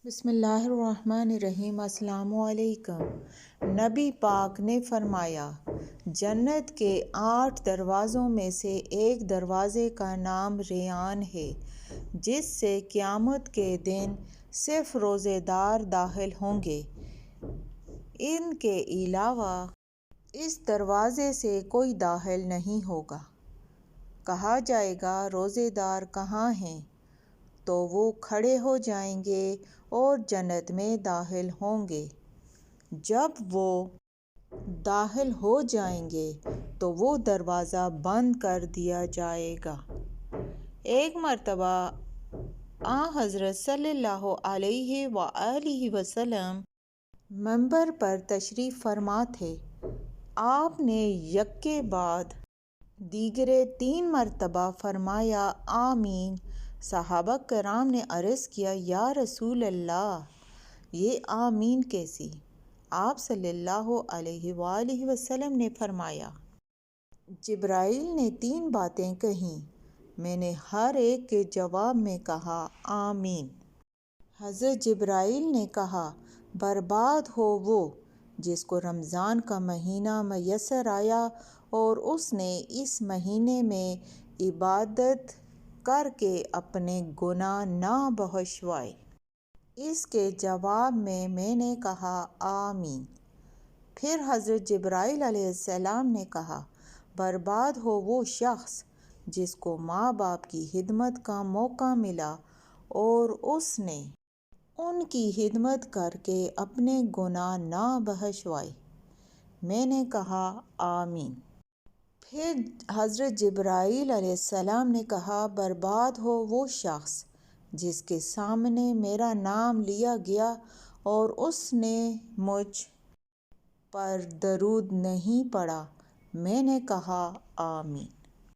بسم اللہ الرحمن الرحیم۔ السلام علیکم۔ نبی پاک نے فرمایا، جنت کے 8 دروازوں میں سے ایک دروازے کا نام ریان ہے، جس سے قیامت کے دن صرف روزے دار داخل ہوں گے۔ ان کے علاوہ اس دروازے سے کوئی داخل نہیں ہوگا۔ کہا جائے گا، روزے دار کہاں ہیں؟ تو وہ کھڑے ہو جائیں گے اور جنت میں داخل ہوں گے۔ جب وہ داخل ہو جائیں گے تو وہ دروازہ بند کر دیا جائے گا۔ ایک مرتبہ حضرت صلی اللہ علیہ وآلہ وسلم منبر پر تشریف فرما تھے۔ آپ نے یک کے بعد دیگرے 3 مرتبہ فرمایا، آمین۔ صحابہ کرام نے عرض کیا، یا رسول اللہ، یہ آمین کیسی؟ آپ صلی اللہ علیہ وآلہ وسلم نے فرمایا، جبرائیل نے 3 باتیں کہیں، میں نے ہر ایک کے جواب میں کہا آمین۔ حضرت جبرائیل نے کہا، برباد ہو وہ جس کو رمضان کا مہینہ میسر آیا اور اس نے اس مہینے میں عبادت کر کے اپنے گناہ نہ بخشوائے۔ اس کے جواب میں نے کہا آمین۔ پھر حضرت جبرائیل علیہ السلام نے کہا، برباد ہو وہ شخص جس کو ماں باپ کی خدمت کا موقع ملا اور اس نے ان کی خدمت کر کے اپنے گناہ نہ بخشوائے۔ میں نے کہا آمین۔ پھر حضرت جبرائیل علیہ السلام نے کہا، برباد ہو وہ شخص جس کے سامنے میرا نام لیا گیا اور اس نے مجھ پر درود نہیں پڑھا۔ میں نے کہا آمین۔